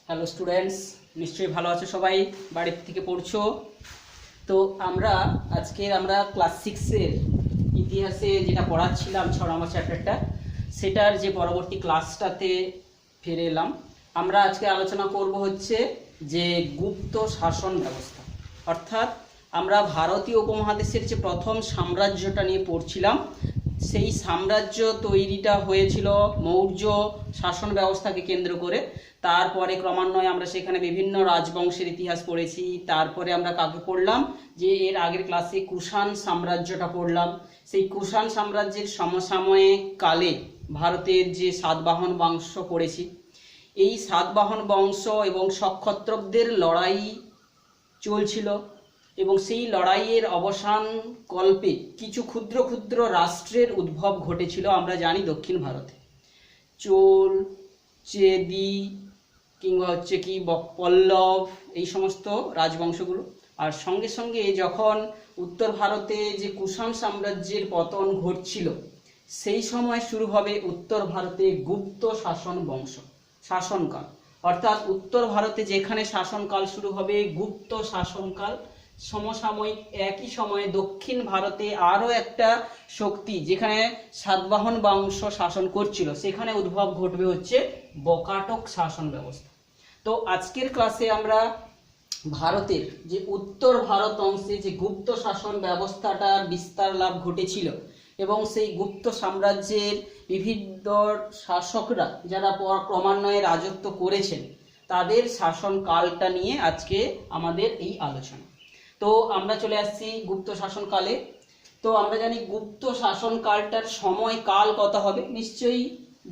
Hello students, নিশ্চয়ই ভালো আছো সবাই, বাড়ির থেকে পড়ছো। তো আমরা ক্লাস 6-এর ইতিহাসে যেটা পড়াচ্ছিলাম 6 নম্বর চ্যাপ্টারটা, সেটার যে পরবর্তী ক্লাসটাতে ফিরে এলাম। আমরা আজকে আলোচনা করব হচ্ছে যে গুপ্ত শাসন ব্যবস্থা, অর্থাৎ আমরা ভারতীয় উপমহাদেশের যে প্রথম সাম্রাজ্যটা নিয়ে পড়ছিলাম, সেই সাম্রাজ্য তৈরিটা হয়েছিল মৌর্য শাসন ব্যবস্থাকে কেন্দ্র করে। তারপরে ক্রমান্বয়ে আমরা সেখানে বিভিন্ন রাজবংশের ইতিহাস পড়েছি। তারপরে আমরা কাকে পড়লাম, যে এর আগের ক্লাসে কুষাণ সাম্রাজ্যটা পড়লাম। সেই কুষাণ সাম্রাজ্যের সমসাময়িক কালে ভারতের যে সাতবাহন বংশ পড়েছি। এই সাতবাহন বংশ এবং সক্ষত্রকদের লড়াই চলছিল এবং সেই লড়াইয়ের অবসান কল্পে কিছু ক্ষুদ্র ক্ষুদ্র রাষ্ট্রের উদ্ভব ঘটেছিল। আমরা জানি দক্ষিণ ভারতে চোল, চেদি কিংবা পল্লব, এই সমস্ত রাজবংশগুলো। আর সঙ্গে সঙ্গে যখন উত্তর ভারতে যে কুষাণ সাম্রাজ্যের পতন ঘটছিল, সেই সময় শুরু হবে উত্তর ভারতে গুপ্ত শাসনকাল। অর্থাৎ উত্তর ভারতে যেখানে শাসনকাল শুরু হবে গুপ্ত শাসনকাল, সমসাময়িক একই সময়ে দক্ষিণ ভারতে আরও একটা শক্তি যেখানে সাতবাহন বংশ শাসন করছিল, সেখানে উদ্ভব ঘটবে হচ্ছে বকাটক শাসন ব্যবস্থা। তো আজকের ক্লাসে আমরা ভারতের যে উত্তর ভারত অংশে যে গুপ্ত শাসন ব্যবস্থাটার বিস্তার লাভ ঘটেছিল এবং সেই গুপ্ত সাম্রাজ্যের বিভিন্ন শাসকরা যারা ক্রমান্বয়ে রাজত্ব করেছেন, তাদের শাসনকালটা নিয়ে আজকে আমাদের এই আলোচনা। তো আমরা চলে আসছি গুপ্ত শাসনকালে। তো আমরা জানি গুপ্ত শাসনকালটার সময়কাল কত হবে। নিশ্চয়ই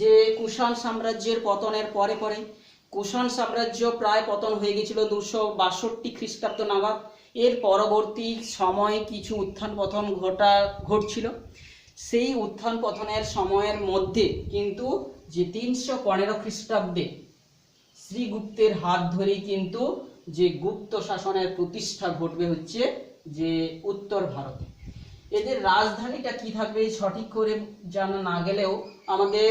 যে কুষাণ সাম্রাজ্যের পতনের পরে পরে কুষাণ সাম্রাজ্য প্রায় পতন হয়ে গেছিল 262 খ্রিস্টাব্দ নাগাদ। এর পরবর্তী সময়ে কিছু উত্থান পতন ঘটছিল। সেই উত্থান পতনের সময়ের মধ্যে কিন্তু যে 315 খ্রিস্টাব্দে শ্রীগুপ্তের হাত ধরেই কিন্তু যে গুপ্ত শাসনের প্রতিষ্ঠা ঘটবে হচ্ছে যে উত্তর ভারতে। এদের রাজধানীটা কি থাকবে সঠিক করে জানা না গেলেও আমাদের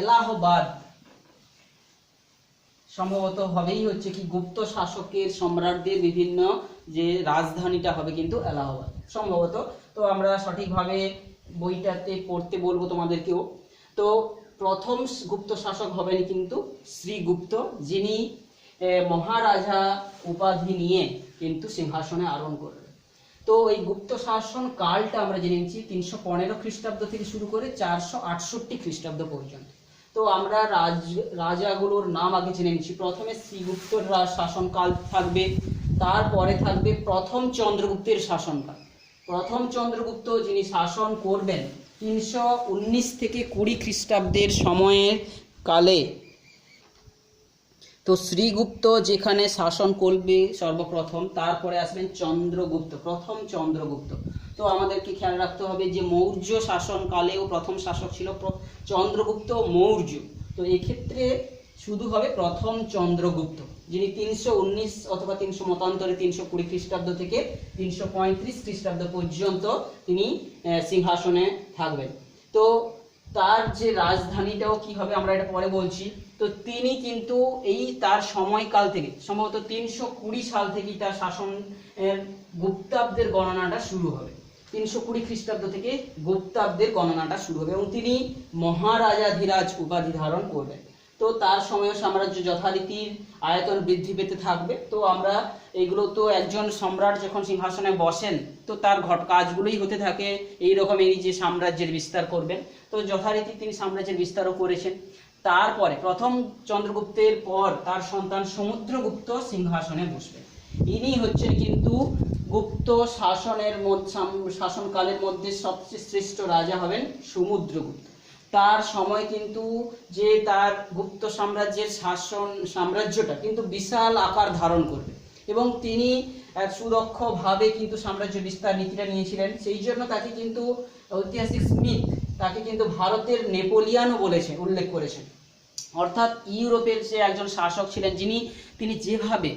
এলাহাবাদ সম্ভবত হবেই হচ্ছে কি গুপ্ত শাসকের সম্রাটদের বিভিন্ন যে রাজধানীটা হবে কিন্তু এলাহাবাদ সম্ভবত। তো আমরা সঠিকভাবে বইটাতে পড়তে বলবো তোমাদেরকেও। তো প্রথম গুপ্ত শাসক হবেন কিন্তু শ্রীগুপ্ত, যিনি মহারাজা উপাধি নিয়ে কিন্তু সিংহাসনে আরোহণ করবেন। তো এই গুপ্ত শাসন কালটা আমরা জেনে নিচ্ছি 315 খ্রিস্টাব্দ থেকে শুরু করে 468 খ্রিস্টাব্দ পর্যন্ত। তো আমরা রাজাগুলোর নাম আগে জেনে নিচ্ছি। প্রথমে শ্রীগুপ্তর শাসনকাল থাকবে, তারপরে থাকবে প্রথম চন্দ্রগুপ্তের শাসনকাল। প্রথম চন্দ্রগুপ্ত যিনি শাসন করবেন 319 থেকে 20 খ্রিস্টাব্দের সময়ের কালে। তো শ্রীগুপ্ত যেখানে শাসন করবে সর্বপ্রথম, তারপরে আসবেন চন্দ্রগুপ্ত, প্রথম চন্দ্রগুপ্ত। তো আমাদেরকে খেয়াল রাখতে হবে যে মৌর্য শাসনকালেও প্রথম শাসক ছিল চন্দ্রগুপ্ত মৌর্য। তো এক্ষেত্রে শুধু হবে প্রথম চন্দ্রগুপ্ত, যিনি 319 অথবা 300 মতান্তরে 320 খ্রিস্টাব্দ থেকে 335 খ্রিস্টাব্দ পর্যন্ত তিনি সিংহাসনে থাকবেন। তো তার যে রাজধানীটাও কি হবে আমরা এটা পরে বলছি। তো তিনি কিন্তু এই তার সময়কাল থেকে সম্ভবত 320 সাল থেকেই তার শাসনের গুপ্তাব্দের গণনাটা শুরু হবে। 320 খ্রিস্টাব্দ থেকে গুপ্তাব্দের গণনাটা শুরু হবে এবং তিনি মহারাজাধিরাজ উপাধি ধারণ করবেন। তো তার সময় সাম্রাজ্য যথারীতির আয়তন বৃদ্ধি পেতে থাকবে। তো আমরা এগুলো তো একজন সম্রাট যখন সিংহাসনে বসেন তো তার কাজগুলোই হতে থাকে এই রকম, এই যে সাম্রাজ্যের বিস্তার করবেন। তো যথারীতি তিনি সাম্রাজ্যের বিস্তারও করেছেন। তারপরে প্রথম চন্দ্রগুপ্তের পর তার সন্তান সমুদ্রগুপ্ত সিংহাসনে বসবেন। ইনি হচ্ছেন কিন্তু গুপ্ত শাসনকালের মধ্যে সবচেয়ে শ্রেষ্ঠ রাজা হবেন সমুদ্রগুপ্ত। তার সময় কিন্তু যে তার গুপ্ত সাম্রাজ্যের সাম্রাজ্যটা কিন্তু বিশাল আকার ধারণ করবে এবং তিনি সুদক্ষভাবে কিন্তু সাম্রাজ্য বিস্তার নীতিটা নিয়েছিলেন। সেই জন্য তাকে কিন্তু ঐতিহাসিক স্মিথ তাকে কিন্তু ভারতের নেপোলিয়ানও উল্লেখ করেছেন। অর্থাৎ ইউরোপের সে একজন শাসক ছিলেন তিনি যেভাবে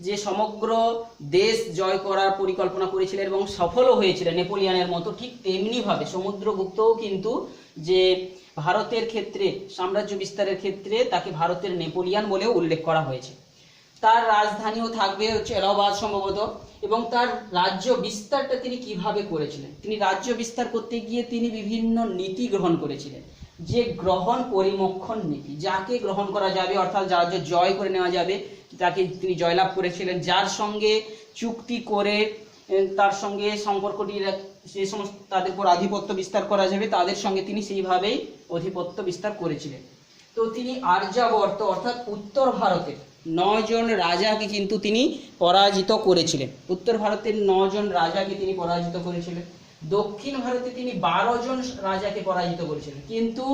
যে সমগ্র দেশ জয় করার পরিকল্পনা করেছিলেন এবং সফলও হয়েছিলেন নেপোলিয়ানের মতো, ঠিক তেমনিভাবে সমুদ্রগুপ্তও কিন্তু যে ভারতের ক্ষেত্রে সাম্রাজ্য বিস্তারের ক্ষেত্রে তাকে ভারতের নেপোলিয়ান বলেও উল্লেখ করা হয়েছে। তার রাজধানীও থাকবে হচ্ছে এলাহাবাদ সম্ভবত। এবং তার রাজ্য বিস্তারটা তিনি কিভাবে করেছিলেন? তিনি রাজ্য বিস্তার করতে গিয়ে তিনি বিভিন্ন নীতি গ্রহণ করেছিলেন, যে গ্রহণ পরিমক্ষণ নীতি, যাকে গ্রহণ করা যাবে অর্থাৎ রাজ্য জয় করে নেওয়া যাবে তাকে তিনি জয়লাভ করেছিলেন, যার সঙ্গে চুক্তি করে তার সঙ্গে সম্পর্কটি যে সমস্ত তাদের উপর আধিপত্য বিস্তার করা যাবে তাদের সঙ্গে তিনি সেইভাবেই আধিপত্য বিস্তার করেছিলেন। তো তিনি আর্যাবর্ত অর্থাৎ উত্তর ভারতের 9 জন রাজাকে কিন্তু তিনি পরাজিত করেছিলেন। উত্তর ভারতের 9 জন রাজাকে তিনি পরাজিত করেছিলেন। দক্ষিণ ভারতে তিনি 12 জন রাজাকে পরাজিত করেছিলেন। কিন্তু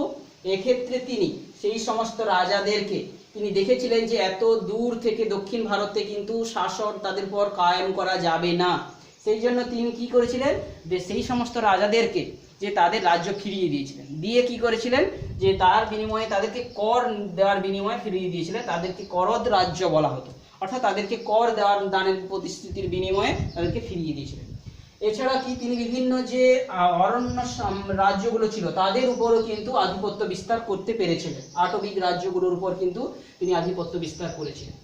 এক্ষেত্রে তিনি সেই সমস্ত রাজাদেরকে তিনি দেখেছিলেন যে এত দূর থেকে দক্ষিণ ভারতে কিন্তু শাসন তাদের পর কায়েম করা যাবে না। সেই জন্য তিনি কি করেছিলেন, যে সেই সমস্ত রাজাদেরকে যে তাদের রাজ্য ফিরিয়ে দিয়েছিলেন, দিয়ে কি করেছিলেন যে তার বিনিময়ে তাদেরকে কর দেওয়ার বিনিময়ে ফিরিয়ে দিয়েছিলেন। তাদেরকে করদ রাজ্য বলা হতো, অর্থাৎ তাদেরকে কর দেওয়ার দানের প্রতিশ্রুতির বিনিময়ে তাদেরকে ফিরিয়ে দিয়েছিলেন। এছাড়া কি তিনি বিভিন্ন যে অরণ্য রাজ্যগুলো ছিল তাদের উপরও কিন্তু আধিপত্য বিস্তার করতে পেরেছিলেন। আটবিক রাজ্যগুলোর উপর কিন্তু তিনি আধিপত্য বিস্তার করেছিলেন।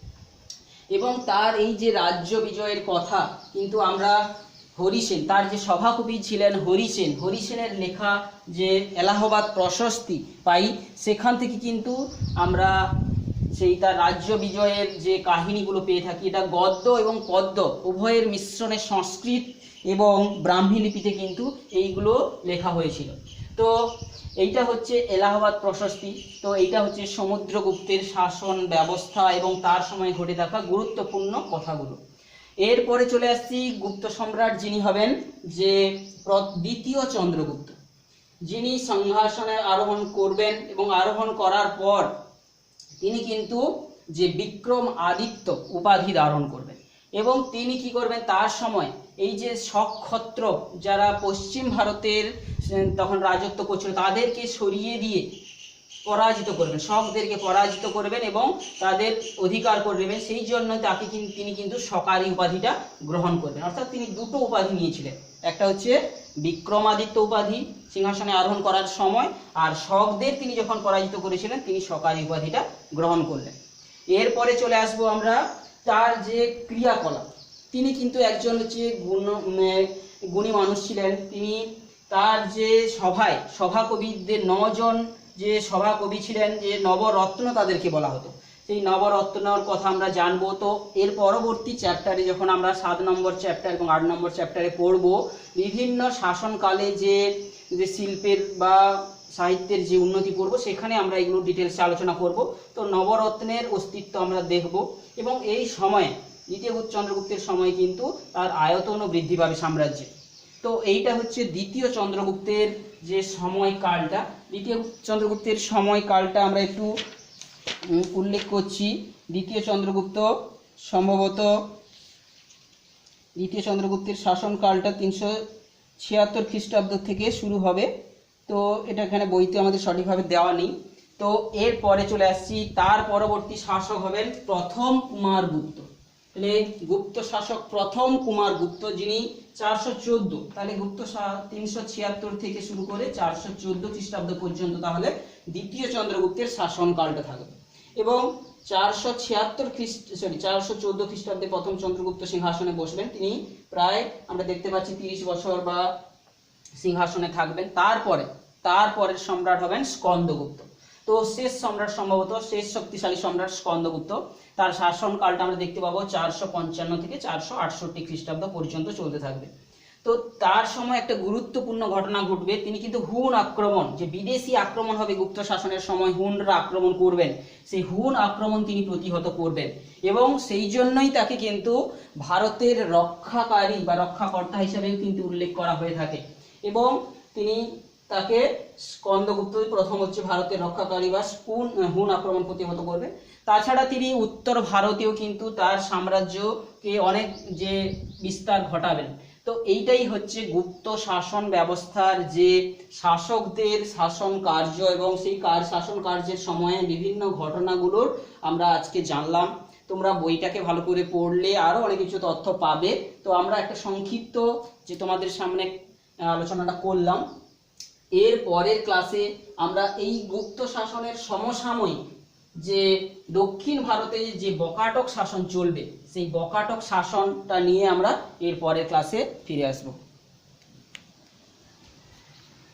এবং তার এই যে রাজ্য বিজয়ের কথা কিন্তু আমরা হরিসেন, তার যে সভাকবি ছিলেন হরিসেন, হরিসেনের লেখা যে এলাহাবাদ প্রশস্তি পাই, সেখান থেকে কিন্তু আমরা সেই তার রাজ্য বিজয়ের যে কাহিনীগুলো পেয়ে থাকি। এটা গদ্য এবং পদ্য উভয়ের মিশ্রণে সংস্কৃত এবং ব্রাহ্মী লিপিতে কিন্তু এইগুলো লেখা হয়েছিল। তো এইটা হচ্ছে এলাহাবাদ প্রশস্তি। তো এইটা হচ্ছে সমুদ্রগুপ্তের শাসন ব্যবস্থা এবং তার সময় ঘটে থাকা গুরুত্বপূর্ণ কথাগুলো। এরপরে চলে আসছি গুপ্ত সম্রাট যিনি হবেন যে দ্বিতীয় চন্দ্রগুপ্ত, যিনি সিংহাসনে আরোহণ করবেন এবং আরোহণ করার পর তিনি কিন্তু যে বিক্রম আদিত্য উপাধি ধারণ করবেন। এবং তিনি কি করবেন, তার সময় এই যে শক যারা পশ্চিম ভারতের তখন রাজত্ব করছিল তাদেরকে সরিয়ে দিয়ে পরাজিত করবেন, শকদেরকে পরাজিত করবেন এবং তাদের অধিকার করে নেবেন। সেই জন্য তাকে তিনি কিন্তু শকারী উপাধিটা গ্রহণ করবেন। অর্থাৎ তিনি দুটো উপাধি নিয়েছিলেন, একটা হচ্ছে বিক্রমাদিত্য উপাধি সিংহাসনে আরোহণ করার সময়, আর শকদের তিনি যখন পরাজিত করেছিলেন তিনি শকারী উপাধিটা গ্রহণ করলেন। এরপরে চলে আসবো আমরা তার যে ক্রিয়াকলাপ। তিনি কিন্তু একজন হচ্ছে গুণী মানুষ ছিলেন। তিনি তার যে সভাকবিদের 9 জন যে সভাকবি ছিলেন, যে নবরত্ন তাদেরকে বলা হতো, সেই নবরত্নর কথা আমরা জানবো। তো এর পরবর্তী চ্যাপ্টারে যখন আমরা 7 নম্বর চ্যাপ্টার এবং 8 নম্বর চ্যাপ্টারে পড়ব, বিভিন্ন শাসনকালে যে শিল্পের বা সাহিত্যের যে উন্নতি করব সেখানে আমরা এগুলো ডিটেলসে আলোচনা করব। তো নবরত্নের অস্তিত্ব আমরা দেখব এবং এই সময়ে দ্বিতীয় চন্দ্রগুপ্তের সময় কিন্তু তার আয়তনও বৃদ্ধি পাবে সাম্রাজ্যে। তো এইটা হচ্ছে দ্বিতীয় চন্দ্রগুপ্তের যে সময়কালটা। দ্বিতীয় চন্দ্রগুপ্তের সময়কালটা আমরা একটু উল্লেখ করছি। দ্বিতীয় চন্দ্রগুপ্তের শাসনকালটা 376 খ্রিস্টাব্দ থেকে শুরু হবে। তো এটা এখানে বইতে আমাদের সঠিকভাবে দেওয়া নেই। তো এরপরে চলে আসছি, তার পরবর্তী শাসক হবেন প্রথম কুমারগুপ্ত। তাহলে গুপ্ত শাসক প্রথম কুমারগুপ্ত, যিনি 414, তাহলে গুপ্ত 376 থেকে শুরু করে 414 খ্রিস্টাব্দ পর্যন্ত তাহলে দ্বিতীয় চন্দ্রগুপ্তের শাসনকালটা থাকবে। এবং 414 খ্রিস্টাব্দে প্রথম চন্দ্রগুপ্ত সিংহাসনে বসবেন। তিনি প্রায় আমরা দেখতে পাচ্ছি 30 বছর বা সিংহাসনে থাকবেন। তারপরের সম্রাট হবেন স্কন্দগুপ্ত। তো শেষ সম্রাট, সম্ভবত শেষ শক্তিশালী সম্রাট স্কন্দগুপ্ত। তার শাসনকালটা আমরা দেখতে পাবো 455 থেকে 468 খ্রিস্টাব্দ পর্যন্ত চলতে থাকবে। তো তার সময় একটা গুরুত্বপূর্ণ ঘটনা ঘটবে। তিনি কিন্তু হুন আক্রমণ, যে বিদেশি আক্রমণ হবে গুপ্ত শাসনের সময়, হুনরা আক্রমণ করবেন, সেই হুন আক্রমণ তিনি প্রতিহত করবেন। এবং সেই জন্যই তাকে কিন্তু ভারতের রক্ষাকারী বা রক্ষাকর্তা হিসেবেও কিন্তু উল্লেখ করা হয়ে থাকে। এবং তাকে স্কন্দগুপ্ত প্রথম হচ্ছে ভারতের রক্ষাকারী বা হুন আক্রমণ প্রতিহত করবে। তাছাড়া তিনি উত্তর ভারতেও কিন্তু তার সাম্রাজ্যকে অনেক যে বিস্তার ঘটাবেন। তো এইটাই হচ্ছে গুপ্ত শাসন ব্যবস্থার যে শাসকদের শাসন কার্য এবং সেই শাসন কার্যের সময়ে বিভিন্ন ঘটনাগুলোর আমরা আজকে জানলাম। তোমরা বইটাকে ভালো করে পড়লে আরো অনেক কিছু তথ্য পাবে। তো আমরা একটা সংক্ষিপ্ত যে তোমাদের সামনে আলোচনাটা করলাম। এর পরের ক্লাসে আমরা এই গুপ্ত শাসনের সমসাময়িক যে দক্ষিণ ভারতে যে বকাটক শাসন চলবে সেই বকাটক শাসনটা নিয়ে আমরা এর পরের ক্লাসে ফিরে আসবো।